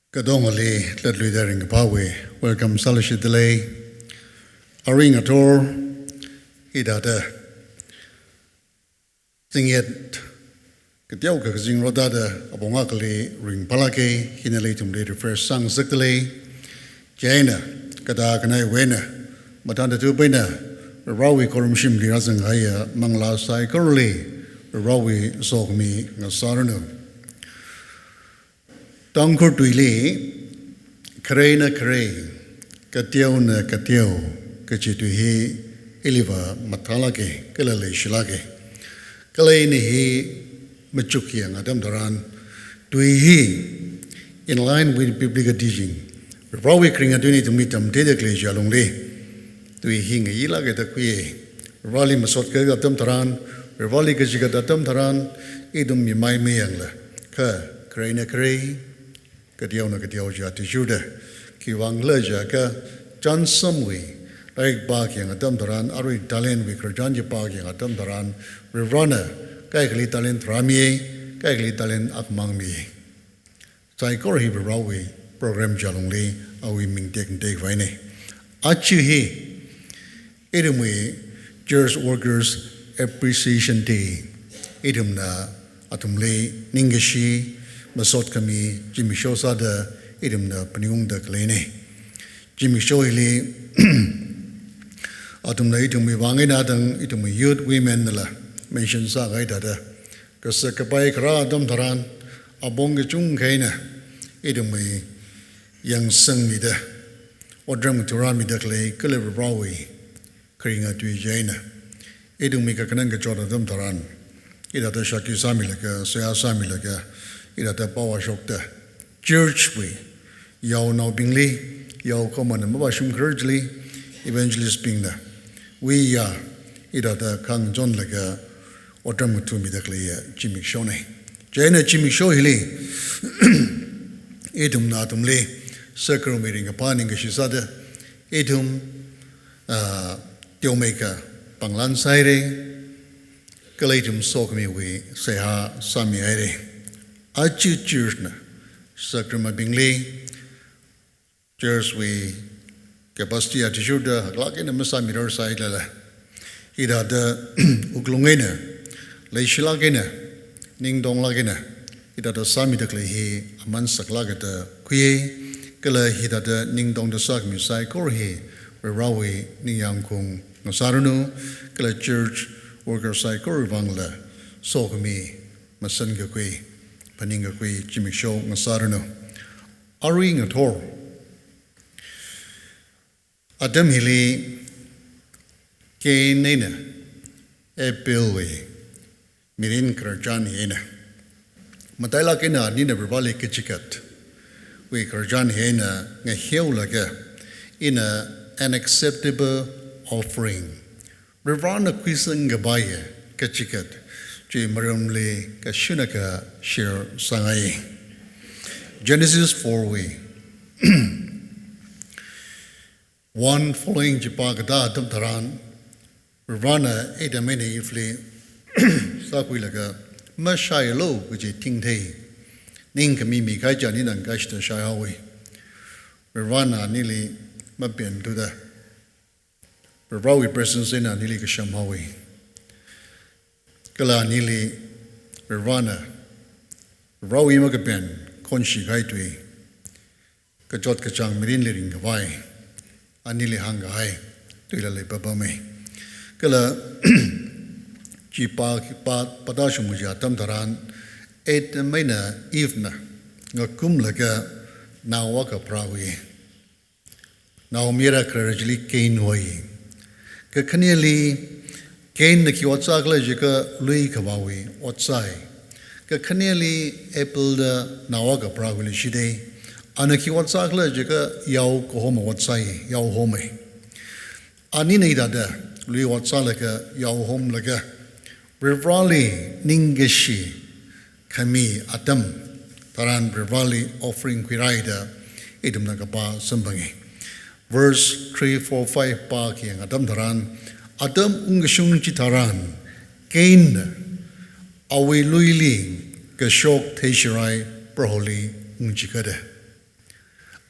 Kadongale, let leader in Pawe, welcome Salish delay. A ring at all, Idata. Sing yet, Katioka Zing Rodada, Abongakali, ring Palake, Hinalatum later first sang Sikdale, Jaina, Kadakanai Wena, Matanda Tubina, Rawi Korumshim Lirazang Haya, Mangla Sai Korli, Rawi Sogmi, Nasarno. Tangkhul tuile, Karena Kare, Katiao na Katiao, Kachituhi, Iliva, Matalake, Kalale Shilake, Kalanihi, Machukiang, Adam Daran, Tuihi, in line with biblical teaching. Rawi Kringaduni to meet them dedically Jalongli, Tuihi, Yila get a quay, Rally Masotka Adam Taran, Revali Kajiga Adam Taran, Idum Yamai Mayangla, Karena Kare. Katiao na katiao ja tishuda ki wang leja ka jan samwi like ba kyang atam daran arui talent we kerjan je pa kyang atam daran revana kai kli talent rami kai kli talent akmang mi sai kor hi rawi program jalongli awi ming tek tek vai ne achu hi edumwe Church Workers Appreciation Day edum na atumle ningashi Masot kami Jimmy Show sada idem na paniung da klene Jimmy Show ile atum na itum wangai na dang itum youth women la mention sa gai da ka sa ka pai kra dam dharan abong ge chung kaina idum yang sang mi da odram turami da klei kle rawi kringa tu jaina idum ka kanang ga chora dam dharan ida da shaki sami la ka saya sami la ka ida da power shock da church we yau now bingli yau common ma ba shum currently evangelist bing da we are ida da kang john la ga otam tu mi da kle Jimmy Show ne jaina Jimmy Show hili edum na tum le circle meeting upon ing shi sa da edum tio maker panglan sai re kaletum sok mi we se ha sami ai re Achu church na sakrama bingli church we capacity attitude like in a masa mirror side la ida da uklungena leishla gena ning dong la gena ida da sami da kle hi aman sakla ga da khuye kala ida da ning dong da sak mi sai kor hi rawi ning yang kung nasarunu kala church worker sai kor bangla sokmi masan ga kwe Paninga kwe Jimmy Show ngasarano aring ator Adam hili ke nena epilwe mirin kerjan hena matayla kena nina berbalik kejikat we kerjan hena ngeheu laga in an acceptable offering revana kwisang gabaya kejikat Maramle Kashunaka share sangai Genesis 4 we one following Jipagada Tamtaran Ravana Edamene Ifle Sakwilaga Mashayalo which is Tingte Ninkamimi Kajanin and Gashta Shayawi Ravana nearly Mapian to the Rawi presence in a Nili Kashamawi Kala nili Ravana Rawi Magapen Konshi Gaitwi Kajot Kachang Mirin Liring Gavai Anili Hangai Tuilale Babame Kala Jipa Padashumuja Tamtaran Et Maina Evna Ngakum Laga Nawaka Prawi Naumira Krajli Kainway Kakaniali Kain na ki watsa kala jika lui kawawi watsai ka khaniali apple da nawaga praguli shide ana ki watsa kala jika yau ko homa watsai yau home ani nei da lui watsa laka yau hom laka rivali ningeshi kami atam taran rivali offering kwiraida idum na kapa sambangi verse 3 4 5 pa ki atam taran Adam ungshung chitaran kain awe luili ka shok teshirai proholi unchikade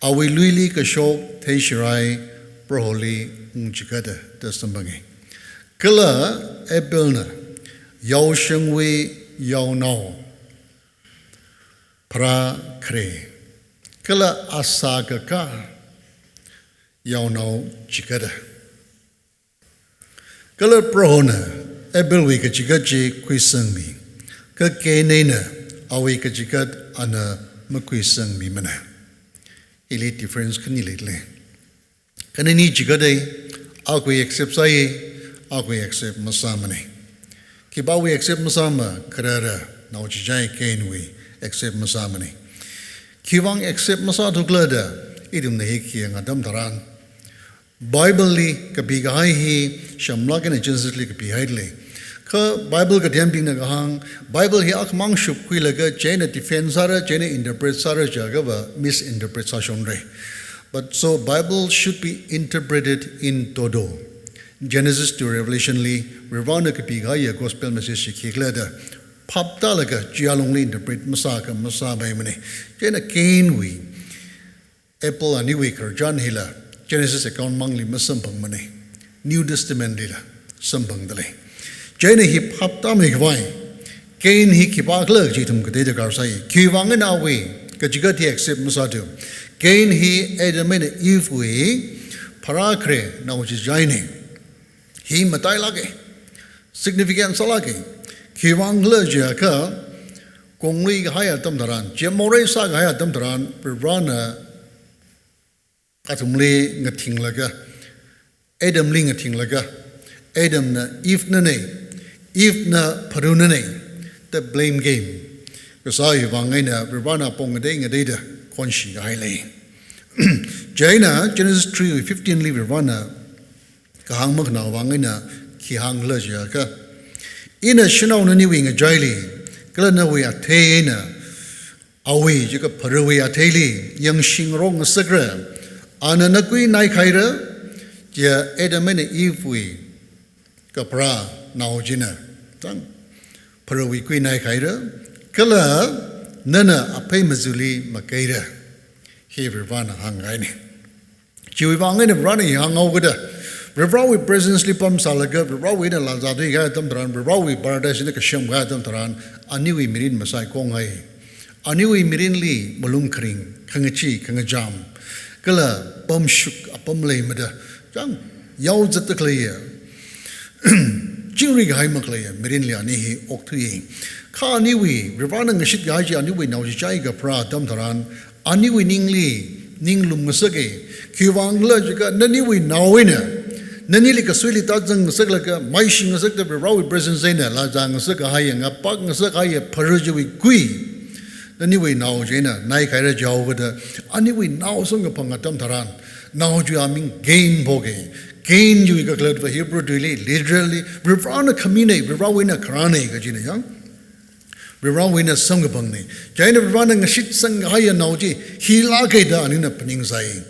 Awi luili kashok te shirai proholi unjikada dasambangi. Kala ebelna yau shengwe yau nao pra kre. Kala asagaka yau nao jikada. Kala prohona ebelwi kajikaji kwisangmi. Ka kenena awi kajikat ana makwisangmi mana. Ili difference kani lately. Kanani jikade ako accept saye ako accept masamane. Kiba we accept masama karara na ujijai kenwi accept masamane. Kiwang accept masa thuklada idum nahi kiya ngadam dharan. Bible li kabigahai hi shamla ke Genesis li kabihai ka Bible ka diam ding na kahang Bible hi ak mang shup kui laga chain defense sara chain interpret sara jaga ba misinterpretation re. But so Bible should be interpreted in todo. Genesis to Revelation li Revd kabigahai gospel message kiklada papta laga jialong li interpret masa bai mane chain kenwi Apple anyway karjan hila Genesis account mangli masampang mane New Testament lila sampang dale Jaina hi hapta me gwai kain hi kipak lag jitum kade de gar sai kiwangan awe kajigati accept masatu kain hi edamen if we parakre na which is jaine hi matai lage significant salage kiwang la ka kongli haya tam daran jemore sa haya tam daran prana katumle ngating laga Adam ling ngating laga Adam na if na paruna ne the blame game kasai wangai na prana pongade ngadeda konshi haile Jaina Genesis 3:15 li prana kahang mak na wangai na ki hang la ja ka ina shinau na ni wing jaili kala na we athe na awe je ka parawe atheli yang sing rong sagra Ananakui nai khaira ja Adam and Eve we kapra naojina tang parawi kui nai khaira kala nana apai mazuli makaira he rivana hangai ne jiwi wangai ne rani hangau gada Revd presently pam salaga Revd na lazadi ga tam dran Revd paradise ne kasham ga tam dran aniwi mirin masai kongai aniwi mirin li malung kring khangachi khangajam Kala pam shuk apam lay mada jang yaw zat klaya jingri gai maklaya merin li ani hi oktui kha ani wi rivana ngashit gai ji ani wi nauji chai ga pra dam dharan ani wi ninglum ngasage kiwang la jiga nani wi nawina nani li kasuli ta jang ngasagla ka mai shing ngasak da rawi presence zaina la jang ngasak ha yang apak ngasak ha ya paruji wi gui Anyway, now Jena, Naikaira Jawada, anyway, now sung upon a Tamtaran, now you are mean gain boge, gain you got for Hebrew literally, Rivana Kamine, Ravawina Krane, Gajina Young, Ravawina sung upon me, Jaina running a shit sung higher nauji, he lake down in a peningsai.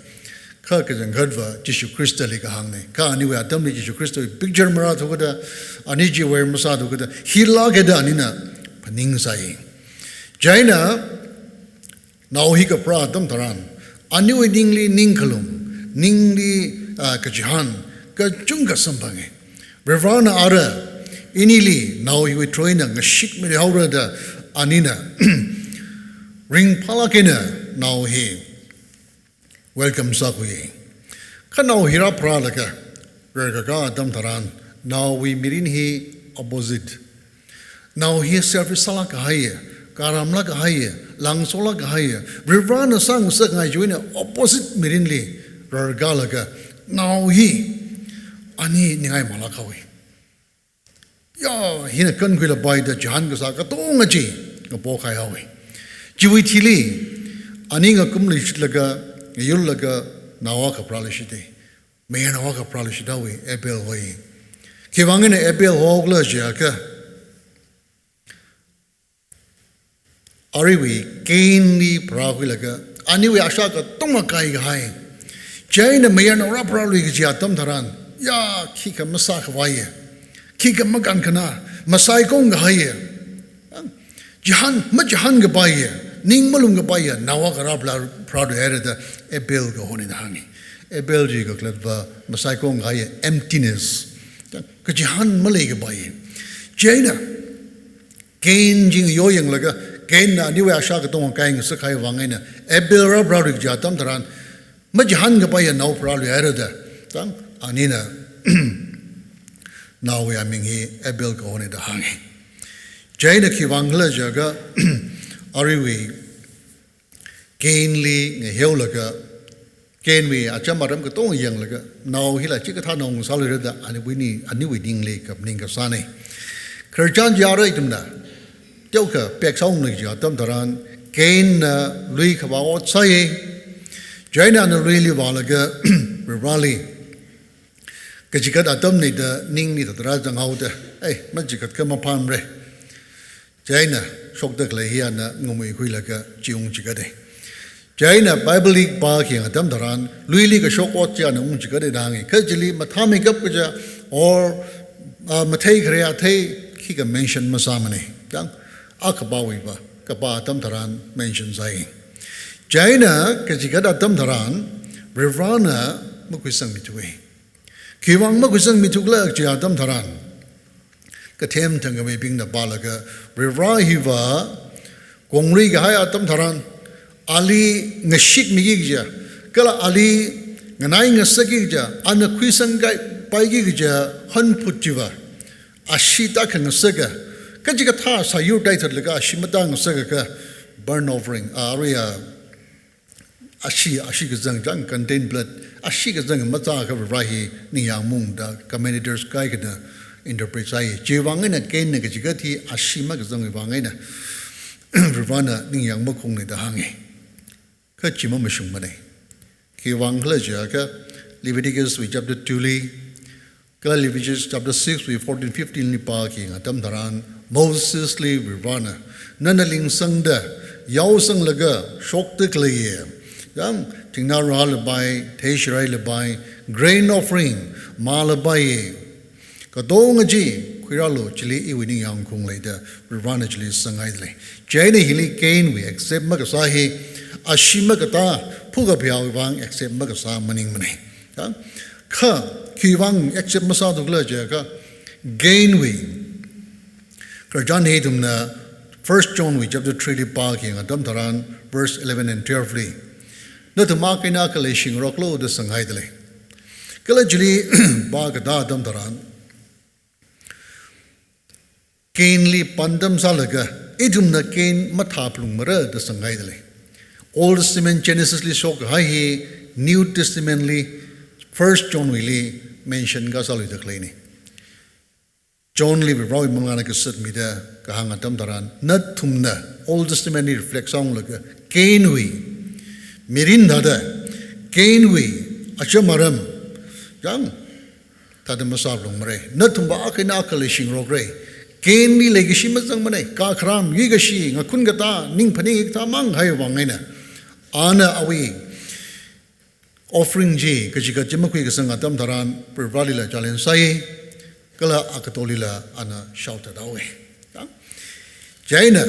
Kirkas and Gudva, Jishu Christa Likahane, Ka anyway, Atamli Jishu Christa, picture Maratha, Aniji where Masado, he lake down in a peningsai. Jaina now he ka pra dam taran aniwi ningli ningkalum ningli kajihan ka chunga sambange Revana ara inili now he we troina ngashik me haura da anina ring palakina now he welcome sakui ka now hira pra laka rega dam taran now we mirin he opposite now he service salaka haya Karamla Gahaya, Langsola Gahaya, Rivana sang Sakai Juina, opposite Mirinli, Rargalaga, now he, Ani Ningai Malakawi. Ya, Hina Kanquila by the Jahangasaka, Tongaji, a Bokai Hawi. Jiwitili, Aninga Kumlish Laga, Yulaga, Nawaka Pralishite, Mayanawaka Pralishidawi, Ebel Way. Kivangina Ebel Hogla Jaka. Ariwi, Kainli, Prahuilaga, Aniwi Ashaka, Tomakai Hai, Jaina Mayana Raprawli Jiatam Taran, Ya Kika Masak Vaya, Kika Magan Kana, Masai Kong Haya, Jahan, Majahan Gabaya, ning malum ga ba ya nawa ga ra proud era da e bill go honi da hangi e bill ji go klad ba masai ko ga ye emptiness ka jihan malai ga ba ye jaina gain jing yo yang la ga gain na ni wa sha ga tong ka ing sa khai wa ngai na e bill ra proud ga tam taran ma jihan ga ba ya naw proud era da tang anina now we are mingi e bill go honi da hangi jaina ki wangla jaga ariwi gainly ngehiolaga gainwi achamaram ka tong yang laga now hila chika nong salirada ani we dingle kap ning ka sane kerjan jara itumna tyoka pek song ni ja tam daran gain lui khawa sai jaina na really walaga rally kajikat atam ni da ning ni tara jang hauda majikat ka mapam re jaina shokda kle hiana ngumui khuilaga jiung jigade jaina bible league ba ki adam daran luili ka shokot ja na ung jigade dangi kajili mathami gap ja or mathai khreya thai ki ka mention masamane dang akbawi ba ka ba adam daran mention zai jaina kajigat adam daran revana mukwisang mitwe kiwang mukwisang mitugla ja adam daran Katem tangame bing na balaga Revd Gongri ga haya tam tharan Ali ngashik migi ja kala Ali nganai ngasaki ja ana kwisang ga paigi ja han putjiwa ashita kan ngasaga kajiga tha sayu dai thad laga ashimata ngasaga ka burn offering area ashi ga jang contain blood ashi ga jang mata ka rahi ni yang mung da communities kai ka interpret sai jiwang na ken na jiga thi ashima ga jang wangai na rivana ning yang mo khong ne da hangi ka chima mashung mane ki wang hla ja ka Leviticus we chapter 2 li ka Leviticus chapter 6 we 14 15 ni pa ki ngatam daran Moses li rivana nanaling sang da yaw sang laga shok te kle ye yang tingna ra le bai theshrai le bai grain offering ma le bai Kadong ji kwiralo chili iwini yang kung le da rivana chili sangai le jaina hili gain we accept magasahi ashima kata puga piao wang accept magasa maning mane ka kiwang accept masa dugla ja ka gain we Karjan hedum na 1 John we chapter 3 pa ki ngadam taran verse 11 and 12 li no to makina kale shing roklo de sangai le kala jili ba ka da dam taran Kainli pandam salaga idum na kain mathaplung mara da sangai dale Old Testament Genesis li sok hai New Testament li 1 John li mention ga salu da kleni John li rawi mangana ka sat mi da ka hanga tam daran nat thumna Old Testament ni reflect song laga kainwi mirin da kainwi achamaram jang tadam masablung mare nat thumba akina akalishing rogre Gain ni legacy mazang mane ka khram yi gashi ngakun gata ning phani ta mang hai wangaina ana awi offering ji kajiga jimakui ka sanga tam dharan pervali la challenge sai kala akatoli la ana shout dawe jaina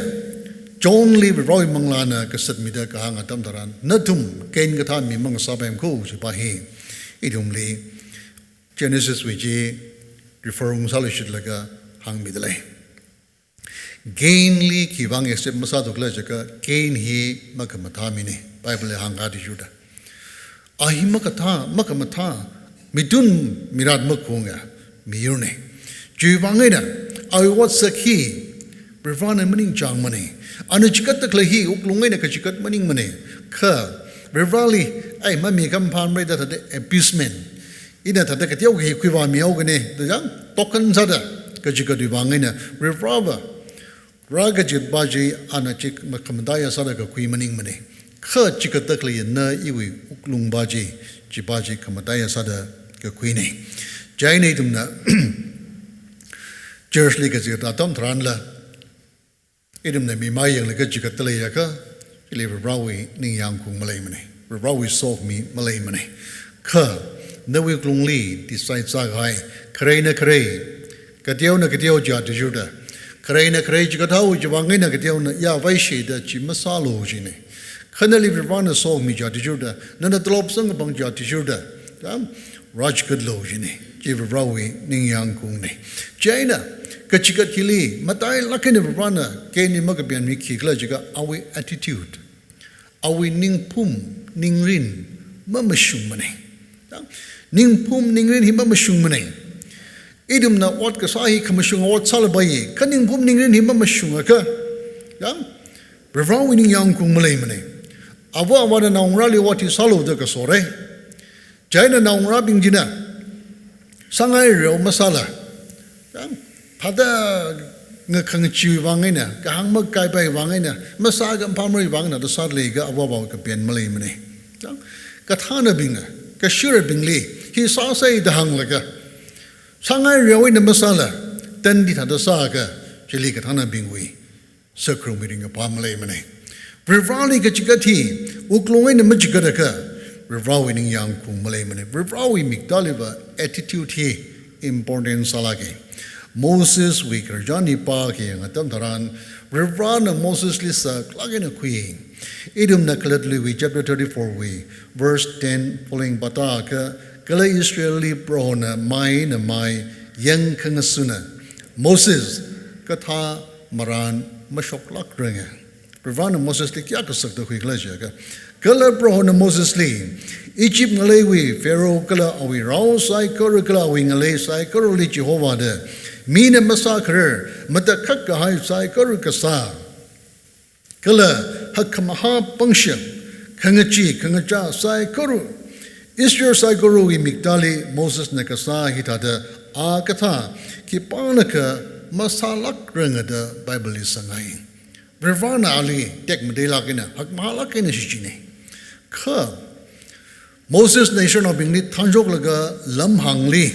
John li roi manglana ka satmida ka hanga tam dharan natum gain gata mi mang sabem ko si pahi idum li Genesis we ji referring salishit laga hang midale gain li kiwang accept masa dukla jaka gain hi makamatha mine bible hanga di juda ahi makamatha midun mirat makunga miyune jiwangena I was a key revana maning jang mane anu chikat takla hi uklungai na ka chikat maning mane kha revali ai mami kam phan mai da the abusement ina thada ka tiau hi kwiwa miau gane da jang token sada Kajika Divangina, Revrava, Ragajit Baji, Anachik Makamdaya Sadaka Quimaning Mane, Ka Chikatakli and Na Iwi Uklung Baji, Jibaji Kamadaya Sada Queenie, Jainatumna, Jersley Gazitatum Tranla, Idum Nemi Maya Legajikatalayaka, Live Rawi Ning Yang Kung Malaymane, Rawi solve me Malaymane, Ka, Nawiklung Lee, decide Sagai, Karena Kare. Katiao na katiao ja de juda ใครนะใครจะกระเท่าจะวางไงนะก็เดียวนะยาไว้เฉยๆจิมซาโลจีนี่ขณะที่เราเนี่ยส่งมีจอดที่จุดนั้นนั่นตลบสังกังจอดที่จุดนั้นราชกัดโลจีนี่จีบเราวินิยังคงนี่ใจนะก็จิกที่ลีมาตายลักเนี่ยเราเนี่ยแกนี่มันก็เป็นมีขี้กล้าจิกเอาไว้ attitude เอาไว้นิ่งพุ่มนิ่งรินมันไม่ชุ่มมันนี่นิ่งพุ่มนิ่งรินหิมันไม่ชุ่มมันนี่อีดุมนะวัดก็สาหิขมชุ่มวัดซาลบายคันนิ่งพุ่มนิ่งรินหิมันไม่ชุ่มอะก็เราวินิยังคงมาเลยมันนี่อาว่านะน้องราลีวัดที่ซาลูเด็กก็สวยใจนะน้องราบิงจีน่ะสังไงเรียวมาซาลาพัดเงือกขังจิววางไงเนี่ยกางมักไกไปวางไงเนี่ยมาซากันพามรีวางเนี่ยตัวซาเลยก็อาว่าก็เปลี่ยนมาเลยมันนี่ก็ท่านบิงอ่ะก็ชื่อบิงเลยที่ซาใส่ดังเลยก็สังไงเรียวเนี่ยมาซาลาเต้นที่ท่านตัวซาก็เจลีก็ท่านบิงวีสักครู่มีดิ่งกับพามเลยมันนี่Revd ก็จิกที่อุกลงไอ้เนี่ยมันจิกได้ก็ Revd นี่ยังคงมาเลยมันเนี่ย Revd มิกดาลิบะ attitude ที่ important สลากเอง Moses วิกระจานิปาเองตั้งทารัน Revd น่ะ Moses ลิสักลากเนี่ยคุยอีดุมนักเล็ดลิวิ chapter 34 วิ verse 10 following บัตรก็เลยอิสราเอลีโปรน่ะไม่น่ะไม่ยังขังสุนัน Moses ก็ท่ามารันมาชกลักเรื่องRevd Moses ลิกยากสักตัวคุยกันเลยจ้ะก็เลยโปรห์นะ Moses ลิอียิปต์เลยวิเฟโรห์ก็เลยเอาวิเราใส่ก็เลยก็เอาวิงเลยใส่ก็เลยจิโฮวาเดมีเนี่ยมาสักเรื่องมันจะขัดกับให้ใส่ก็เลยก็ซาก็เลยหักมหาปังชั่งขังจีขังจ้าใส่ก็เลยอิสราเอลใส่ก็เลยวิมิกดาลี Moses เนี่ยก็ซาฮิตาเดอากาธาคิปานะก็มาสาลักเรื่องเดไบเบิลสังไงRevd น่ะali tek medela kena hak mahala kena shijine kha Moses nation of England thanjok laga lam hangli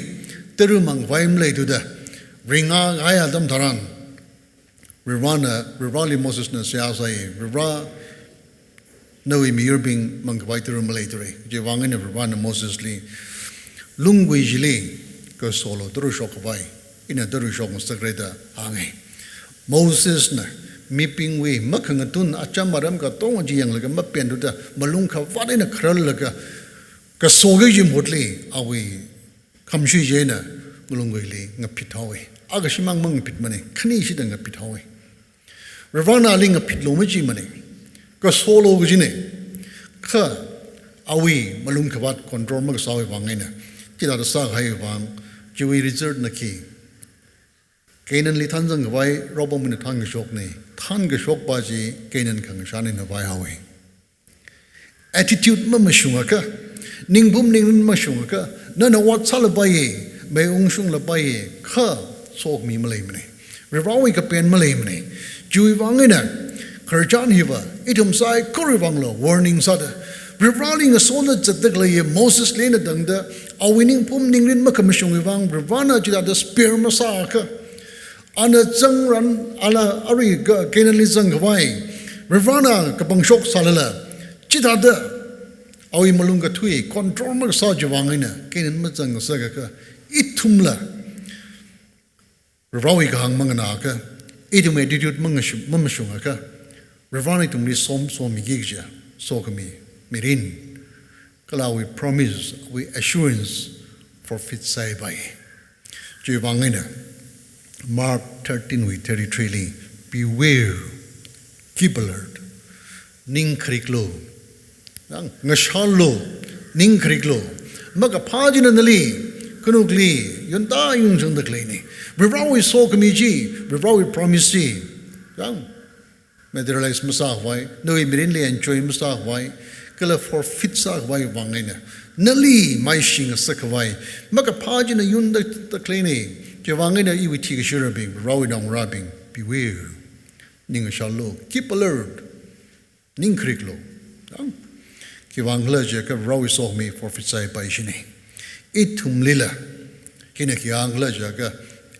teru mang vaim le tu da ringa aya dam tharan Revd Moses na sia sai Revd no mi urbing mang vai teru malai tore je wangin Revd Moses li lungwi jili ko solo teru shok vai ina teru shok mustagreda hangai Moses naมีปิงวีมักขังตุนอาจารย์มาเริ่มก็ต้องจีอย่างเลยก็มาเปลี่ยนดูแต่มาลุงเขาวัดได้นะครัลเลยก็โซ่ก็ยิ้มหมดเลยเอาไว้คำชื่อเจน่ะมาลุงไว้เลยงับผิดเอาไว้อากาศมังมังผิดมันเองขณีสิดังงับผิดเอาไว้เรื่องนั้นลิงงับผิดลงไม่จีมันเองก็โซ่โลก็จีเนี่ยข้าเอาไว้มาลุงเขาวัดคอนโทรลมันก็สาวไว้วางไงนะที่เราจะสร้างให้วางจีวีรีเซิร์ชนักขี้เกณฑ์ลิทันจังไว้รอบมันทางกระชกนี่ท่านก็ชกบาจีเกณฑ์ขังชาในนวายเอาเอง attitude มันไม่ชุ่มก็นิ่งบุ้มนิ่งมันชุ่มก็นั่นวัดซาลบายไม่องชุงละบายข้าโศกมีมาเลยมันนี่เรื่องวิกับเป็นมาเลยมันนี่จุยวังไงนะครจานฮิวะอีทุ่มสายก็รีวังละ warning ซะเด้อเรื่องลิงโซนจัดตึกเลยโมเสสเลนดังเด้อเอาวินิ่งบุ้มนิ่งรินมาขมิชงวิวังเรื่องน่ะจุดาสเปียร์มาซาก็อันนั้นจังรันอะไรอะไรก็เกณฑ์ลิจังไว้เรื่องน่ะกับบังชกสาระจิตาเดเอาอีมาลุงกับทุยคอนโทรลมันก็สาวจะวางไงนะเกณฑ์มันจังสักก็อีทุ่มละเรื่องอีกหางมันก็น่าก็อีทุ่มเอดิทูดมันไม่ชุ่มก็เรื่องนี้ทุ่มนี้ส้มมีกี่จ้ะโซก็มีรินก็เราวิ promise วิ assurance for fit ใส่ไปจะวางไงนะMark 13:33 beware keep alert นิ่งคริกโลงะชาโลนิ่งคริกโลมักพาจินันลีกนุกลียนตายุงจังตะกลีนี่เราวิโซกมีจีเราวิ promise จียังไม่ได้realize มาสักไว้โดยไม่ได้เรียน enjoy มาสักไว้ก็เลย forfeit สักไว้วางไงเนี่ยนั่นลีไม่ชิงสักไว้มักพาจินันยุนตะกลีนี่จะวางไงเนี่ยอีวิธีก็เชื่อบิงเราวินองราบิง beware นิ่งชาโล keep alert นิ่งคริกโลคิดวางเลยจะก็เราวิโซมี forfeit ใจไปชินีอีทุ่มลีละคิดเนี่ยคิดวางเลยจะก็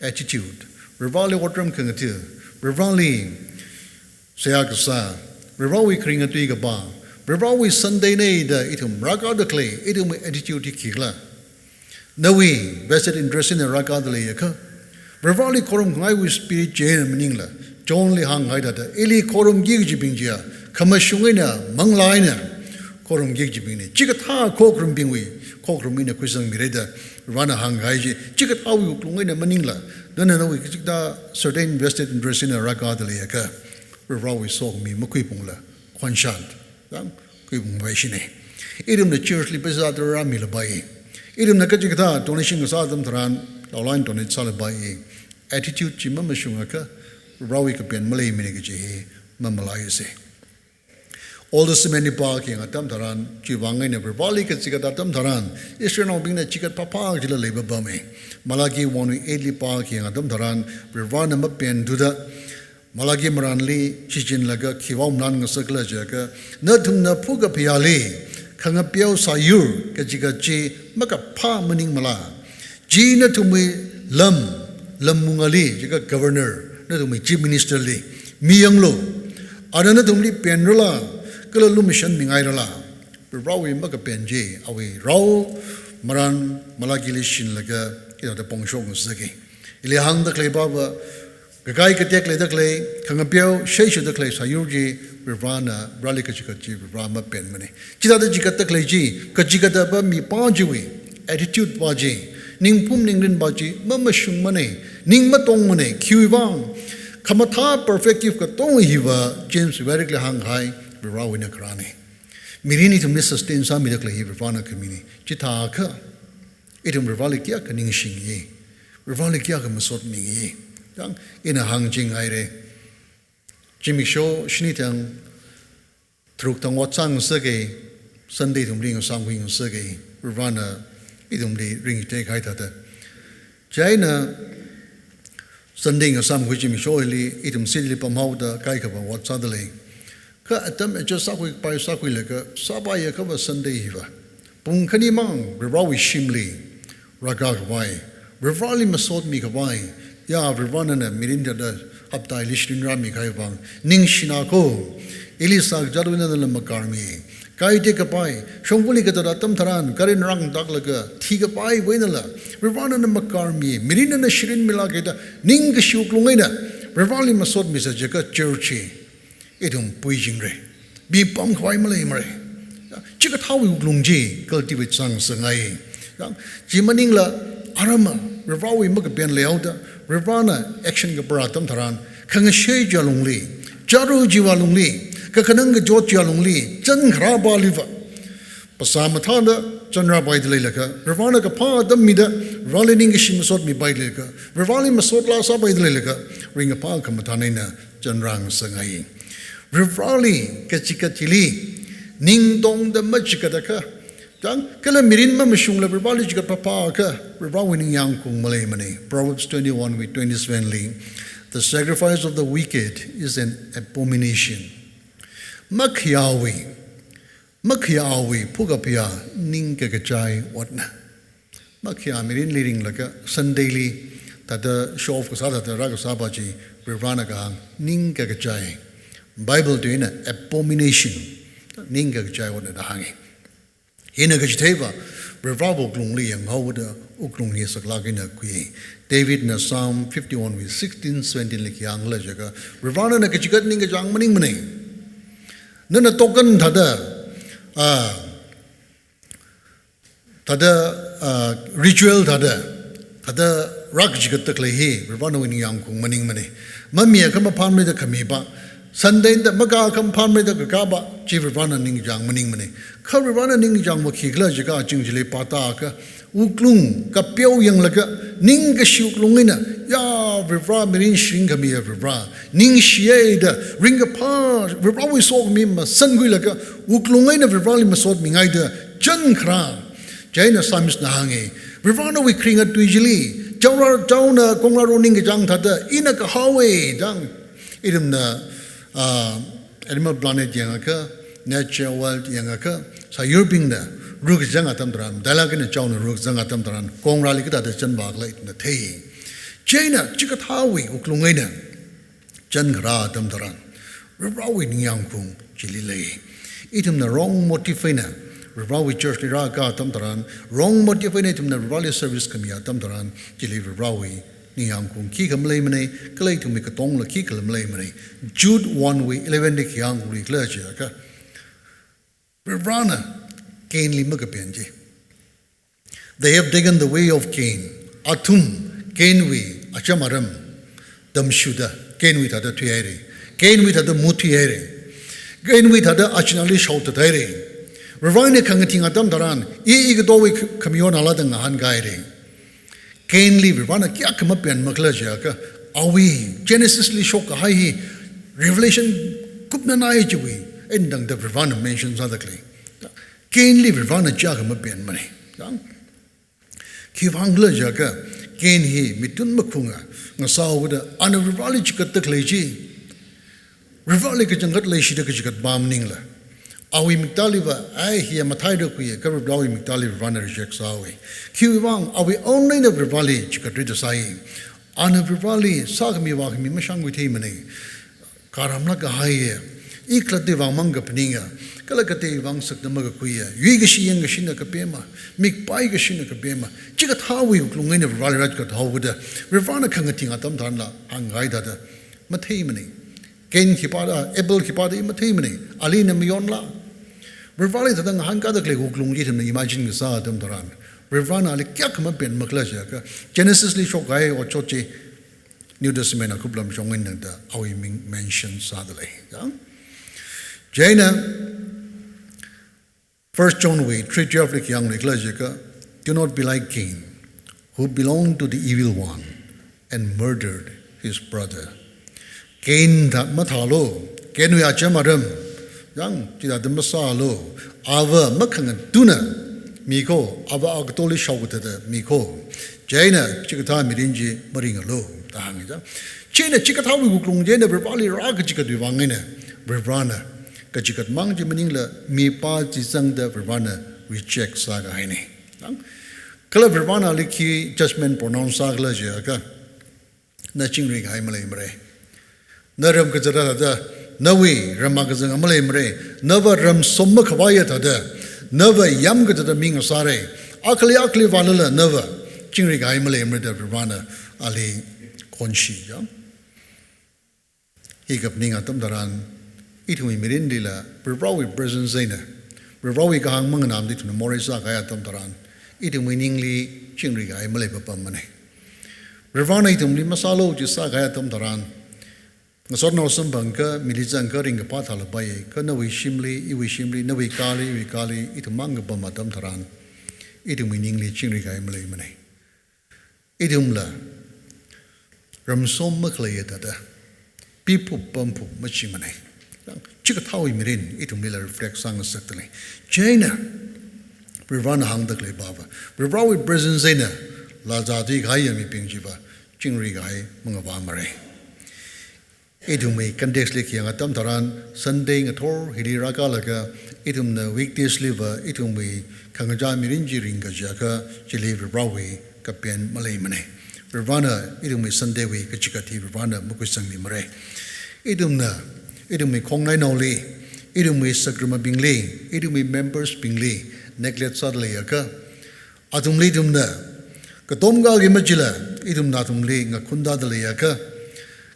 attitude เราลีวัดรำขังที่เราลีเสียกษาเราวิคริงตุยกับบ้าเราวิ Sunday เนี่ยเดอีทุ่มรักเอาเด็กเลยอีทุ่ม attitudeที่คิดละนวี vested interest in รักเอาเด็กเลยก็ Revali korum ngai wi spirit jain meaning la John li hang ngai da eli korum gig jibing jia kamashungai na manglai na korum gig jibing ne chigatha kokrum bingwi kokrum ina kwisang mireda rana hang ngai ji chigat awi uklungai na meaning la dana no wi chikda certain invested interest in a ragadali ka Revawi so mi makui pungla kwanshant dang kui pung bai shine irim na churchly bezat rami la bai irim na kajikata donation sa dam tharan online donate sal bai attitude chi mama shunga ka rawi ka pen malay mini ji he mamalai se all the many parking atam tharan chi wangai ne verbali ka chikata tam tharan israel bing na chikat papa jila leba bame malagi wonu edli parking atam tharan verwana ma pen duda Malagi Maranli, Chichin Laga, Kiwam Nan Sakla Jaka, Natum na Puga Piali, Kangapio Sayur, Kajikachi, Makapa Maning Mala, Gina to me Lam Mungali, Jaka Governor, Natumi Chief Minister Li, Miyanglo, Adanatumli Penrula, Kalalumishan Mingairala, Rawi Makapenji, Awi Rao, Maran, Malagilishin Laga, the Pongshong Saki. Ilihang the Klebaba. Gagai ka tek le dak le khangapyo sheishu dak le sayurji rivana bralika chikachi rama pen mane chida da jikat tak le ji kajikata ba mi pajiwi attitude ba ji ningpum ningrin ba ji mamashung mane ningma tong mane khiwang khamatha perfective ka tong hiwa James Varick le hang hai rawina krane mirini tum sustain sa mi dak le rivana kamini chita kha itum rivali kya kaning shing ye rivali kya ka masot mi ye in a hang jing aire Jimmy Show Schnitang Truk Tang Watsang Sege Sunday to bring a song wing Sege Ravana idum de ring take haitata China Sunday a song which Jimmy Show idum silly pamauda kaikaba watsadale Ka atam just sakwi by sakwi leka Sabaya cover Sunday hiva Punkani mang Rawi Shimli Ragag Wai Ravali Masot Mikawai Ya Rivana Mirinda Abtai Lishin Rami Kaivang, Ning Shinako, Elisa Jarwina Makarmi, Kai take a pie, Shongulika Tam Taran, Karin Rang Daklaga, Tiga Pai Wenala, Rivana Makarmi, Mirinda Shirin Milageta, Ning Shuklungina, Rivali Masot Misa Jaka Churchi, Edum Puijingre, Be Pong Quaimalemre, Chikatawi Glungji, cultivate sang Sangai, Jimaningla, Arama, Rivawi Mukapian Leota. Rivana action Gabratam Taran, Kangashe Jalungli, Jaru Jiwalungli, Kakananga Jot Jalungli, Jan Kraba Liva, Pasamatana, Janra Baidleka, Rivana Kapa, the Mida, Ralining Shimasot mi Baidleka, Rivali Masotla Sabaidleka, Ring a Pal Kamatanina, Janrang Sangai. Rivali Kachikatili, Ning Dong the Machikataka. Kala mirin ma mashung la rivali jika papa ka rivawini yang kung malay mani. Proverbs 21 with 27 li. The sacrifice of the wicked is an abomination. Makhiawi pugapia ning kagachai watna. Makhia mirin leading laka Sunday li tada show of kasada tada ragasabaji rivana kahang ning kagachai. Bible doing an abomination ning kagachai watna dahangi. Hinagajteva, Revabo Glungli and Howda Uklungi Saklagina Kui. David na Psalm 51 with 16, 17 Likiang Lejaga, Revana Nakachikat Ningajang Maning Maning. Nana token tada ritual tada Rakjikataklehi, Revana winning Yang Kung Maning Mani. Mamia come upon me the Kamiba. Sunday the Maga come upon me the Gagaba, Chief Revana Ningjang Maning Mani. Karivana Ningjang Makigla Jaga Jingjili Pataka, Uklung, Kapio Yang Laga, Ninga Shuklungina, Ya, Vivra Mirin Shringamia Vivra, Ning Shieda, Ringapa, Vivra we saw me, Sanguilaga, Uklungina Vivrali Masot Mingaida, Jan Kra, Jaina Samis Nahangi, Vivana we kring at Tuijili, Jawra Jauna, Konglaro Ningjang Tada, Inaka Hawe, Dang, Idem na Animal Planet Yangaka. Natural world yangaka sa European da rug zangatam dran dalagin chaun rug zangatam dran kongrali kita da chan bag lait na thei China chikathawi uklungaina chan gra tam dran rawi nyang kung chililei itum na wrong motivaina rawi church ra ka tam dran wrong motivaina itum na rawi service kamia tam dran chili rawi ni yang kung ki kam lay mane kalay tu mi ka tong la ki kalam lay mane Jude 1 we 11 dik yang ri kla cha ka Revd Cain li ma ka pen ji they have taken the way of Cain atum Cain we achamaram dam shuda Cain we thada tuyare Cain we thada mutiyare Cain we thada achinali shaut tare Revd kangating adam daran I ga do we kamion ala dang han gaire Cain li Revd kya kama pen makla ja ka awi Genesis li shok hai Revelation kupna na ai ji endang the Revd mentions otherly Cain li Revd ja kama pen mane ki wangla ja ka Cain hi mitun makhunga nga saw da an Revd chikat tak leji Revd ka jangat le shi da ka chikat bam ning la awi mitaliva ai hi mathai da kuye ka Revd mitali Revd reject sawi ki wang awi only na Revd chikat rid sai an Revd sagmi wa mi mashang wi thei mane karamla ka hai iklat de wang mang ka pninga kala ka te wang sak na mag kuye yu ga shi yang ga shin ka pema mik pai ga shin ka pema chikat hawi klungai na Revd raj ka haw da Revd khangating atam than la angai da da mathei mane Cain kipada Abel kipada mathei mane ali na mion la Revd thadang han ka da kle klung ji them imagine ga sa atam daran Revd ali kya kama pen makla ja ka Genesis li shok gai o choche New Testament a kublam shongin da awi mention sadale ya Jaina 1 John we 3:12 yang nikla ja ka do not be like Cain who belonged to the evil one and murdered his brother Cain da mathalo Cain we achamaram yang tida da masalo ava makhang tuna miko ava agtoli shawta da miko Jaina chikata mirinji maringalo tang ja China chikata wi guklung Jaina verbali ra ka chikat wangina Revd ka chikat mang ji maningla mi pa ji sang da Revd reject sa ga haine kala Revd ali ki judgment pronounce sa gla ja ka na chingri ga malai mre naram ka jara da nawi rama ka jang malai mre nava ram somma khwaya ta da nava yam ka da ming sare akli walala nava chingri ga malai mre da Revd ali konshi ja hi gap ninga tam daran ithui mirin dila Revd present zaina Revd ka hang mang nam di tu morisa ga tam daran ithui ningli chingri ga malai pa pam mane Revd itum li masalo ji sa ga tam daran ngasor no sambang ka milizang ka ring pa thala bai ka na wi shimli na wi kali itum mang ba ma tam daran ithui ningli chingri ga malai mane itum la ramsom maklay da pipu pampu machimane chikatawi mirin itum mila reflect sang saktale Jaina Revd hang da klay baba Revd present zaina la jati gai mi pingjiba chingri gai mangaba mare itum me context le kyang atam taran Sunday ngathor hili raka laga itum na weekdays liver itum me khangaja mirin ji ringa jaka chili Revd ka pen malay mane Revd idum Sunday we ka chikati Revd mukusang ni mare idum kongnai noli idum sagrama bingli idum members bingli neglect sadle ka atumli dumna ka tomga gi majila idum natumli nga khunda dale ka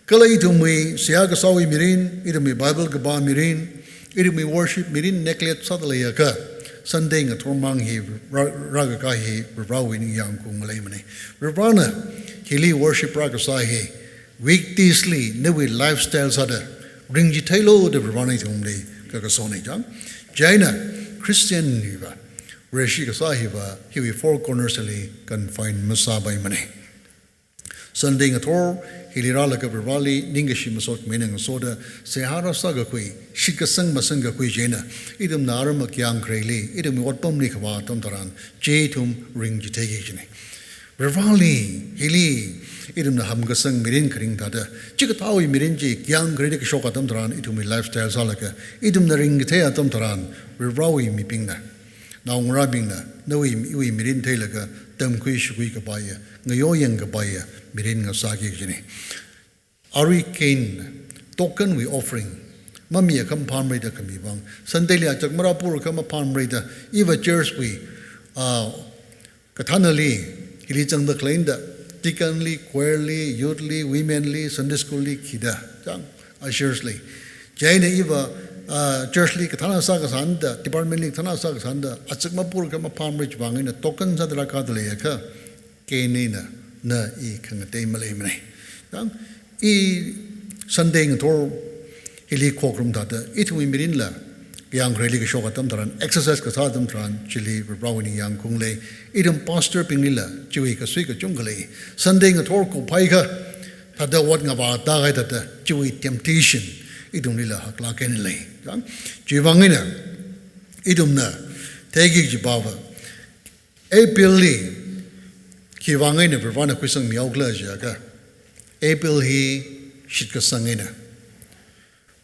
kala idum sia ka sawi mirin idum Bible ka ba mirin idum worship mirin neglect sadle ka Sunday nga thormang hi raga ka hi Revd ni yang kung malay mane Revd hili worship raga sa hi weekdays li newi lifestyle sada ring ji thailo de Revd thumli ka ka sone jang Jaina Christian ni ba reshi ka sa hi ba hi we four corners li can find masabai mane Sunday nga thor hili ra la ka Revd ningashi masot menang soda sehara sa ga khui shikasang masang ga khui Jaina idum naram kyang kreli idum watpam ni khwa tam taran je thum ring ji thegi jine Revd hili idum na ham gasang mirin kring tada chikatawi mirin ji kyang kreli ka shoka tam taran idum lifestyle salaka idum na ring the atam taran Revd mi pingna naung rabingna nawi wi mirin thailaka tam khui shukui ka baya ngayo yang ka baya mirin nga sagi jine Ari Cain token we offering mami akam palm rida kami bang Sunday li ajak marapur kama palm rida eva church we kathanali hili chang da claim da deaconly, choirly, youthly, womenly, Sunday schoolly, kida. Seriously. Jaina Eva, churchly, Katana Sagasanda, departmently, Katana Sagasanda, Atsakmapur Kama Palm Rich Bang in a token Zadrakadaleaka, Kanina, na e Kangate Malamene. E Sunday in Tor, Ili Kokrum Tata, it will be in la. Young really shokatam tran, exercise kasadam tran, chili, browning young kungle, idum pastor pinilla, Jewica swika jungle, Sunday a torco paika, Tada what about diet at the Jewy temptation, idum lilla haklak anyway. Jivangina, idum na, tagi jibava. April Lee, Kivangina, Provana Quisang Miogla Jaga. April he, Shitka Sangina.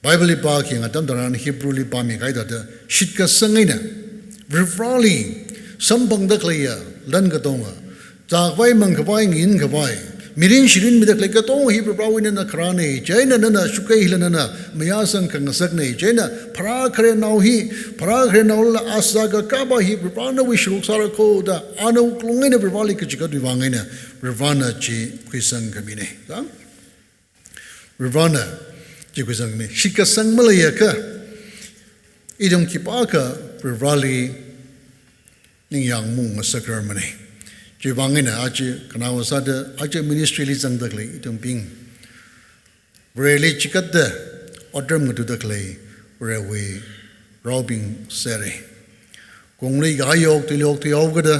Bible parking at Dandaran, Hebrew Lipami Gaida, Shitka Sangina, Rivrali, Sambang the Clear, Langatonga, Zawai Mankavai in Kavai, Mirin Shirin with the Klekaton, Hebrew Brawin in the Krani, Jaina Nana, Shukailanana, Miyasan Kangasagni, Jaina, Parakre now he, Parakre now Asaga Kaba, Hebrew Brana, we should Sarako, Ano Klungina, Rivali Kachikadivangina, Rivana Chi Quisan Kamine. Rivana. Shika sang Malayaka Idum Kipaka Rivali Ning Yang Mung a ceremony. Jivangina Achi Kanawasada Achi ministry Lizangdakli Idum Ping Really Chikada Odram to the clay Railway Robing Seri Gongli Gayok to Lok to Yogada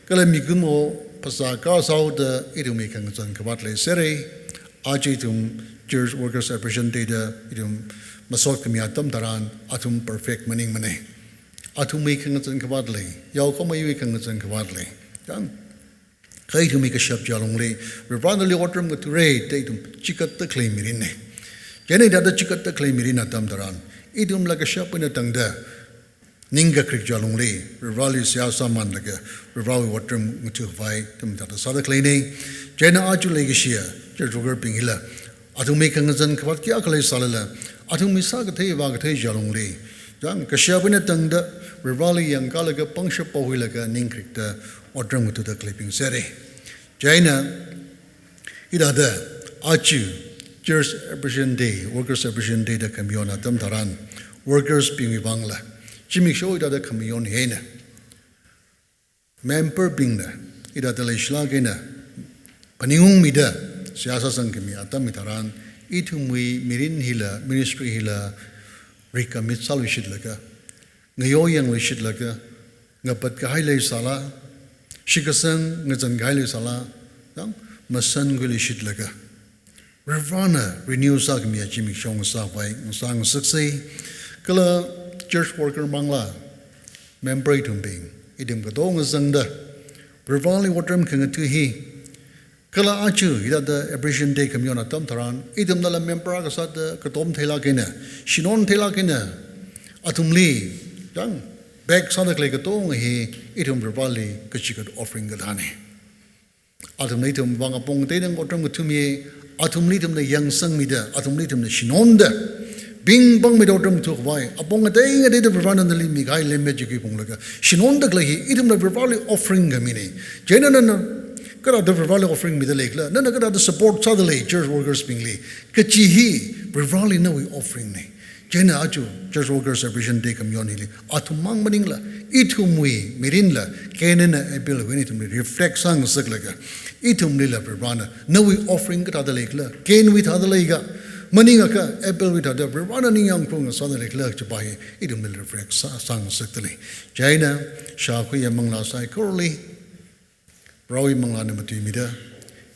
Kalamigumo Pasaka Sao the Idumikan Kabatle Seri Achitum Church workers representative idum masok kamiatam taran atum perfect maning mane atum making a kabadli yaw kamayu kang a kabadli dang kai to make a shop jalongli revanali otrum to raid datum chikat the claim in Jenny dada chikat the claim in a tam taran idum like a shop in a tangda Ninga creek jalongli revali sia saman like a revali otrum to vai tum tata sada cleaning Jenna aju legashia church worker pingila Atumikan Zan Kawakia Salala, Atumisakate Vagate Jalongli, Jang Kashabina Tangda, Rivali and Galaga Puncture Pohilaga, Ninkrikta, or drum to the clipping seri. Jaina Idada, Achu, Church Appreciation Day, Workers Appreciation Day, the Kamiona Tamtaran, Workers Pingi Bangla, Jimmy Show Ida Kamion Hena, Memper Bingna, Ida the Lishlagina, Paningung Mida. Siasa sangkemi atam mitaran itumui mirin hila ministry hila rika mitsal wishit laka ngayo yang wishit laka ngapat ka hailai sala shikasang ngazan gailai sala dang masan guli shit laka Ravana renew sakmi achimi shong sa vai sang saksai kala church worker mangla member itumbing idim ka dong zangda Ravali watram kangatu hi Kala achu ida the Appreciation Day kamiona tam taran idum dala member ka sat katom thela kena shinon thela kena atumli dang back sadak le katong hi idum rivali kachikat offering gadane atumli tum wanga pong te dang otram gutumi atumli tum the yang sang mida atumli tum the shinon da bing bang mit otram tu vai apong te inga de rivana dali mi gai le meji pong laga shinon da hi idum the rivali offering gamine jenana Kada the Rivali offering me the lake, none of the support suddenly, church workers being lay. Kachihi, Rivali no offering me. Jena Aju, church workers appreciation day community. Atumang Maningla, Itumwi, Mirinla, Kanana, a bill when it reflect sang Saklaga. Itum Lila Rivana, no we offering at other lake, Kane with other lega. Maningaka, Apple with other Rivana Niyam Kung, Southern Lake Lurk to buy Itum will reflect sang Sakli. Jaina, Shakui among last I correlly. Rawi Mangana Matimida,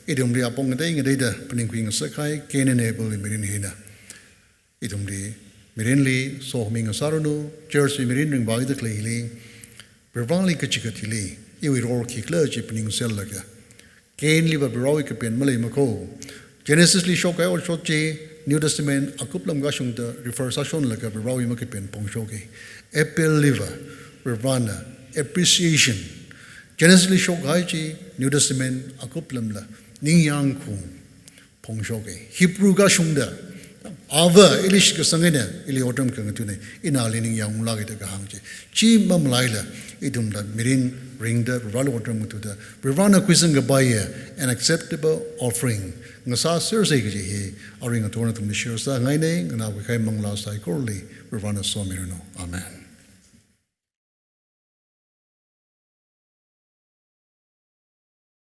Idum de Apong day a data, Peninquing Sakai, Kane enable in Mirin Hina. Idum de Mirinli, so Ming Sarano, Jersey Mirin by the Clayli, Brevali Kachikatili, you will all kick clergy Pening Sellaga. Kane live a Baroic pen Malay Mako. Genesis Shokai or Shoche, New Testament, a couple of Gashung refers Sashon like a Barawi Makipen Pongshoke. Epel liver, Ravana, appreciation. Genesis Shokai, New Testament, a couplem, Ning Yang Kung, Pongshoke, Hebrew Gashunda, Ava, Ilish Kasangina, Iliotum Kangatune, in our leaning young Lagita Gahanji, Chi Mam Laila, idum that mirin ring the ralo water mutu the rivana quizzing a buyer an acceptable offering ngasa serse gi he aring a torna to share sa ngai nei na we kai mangla sai korli rivana so mirno amen.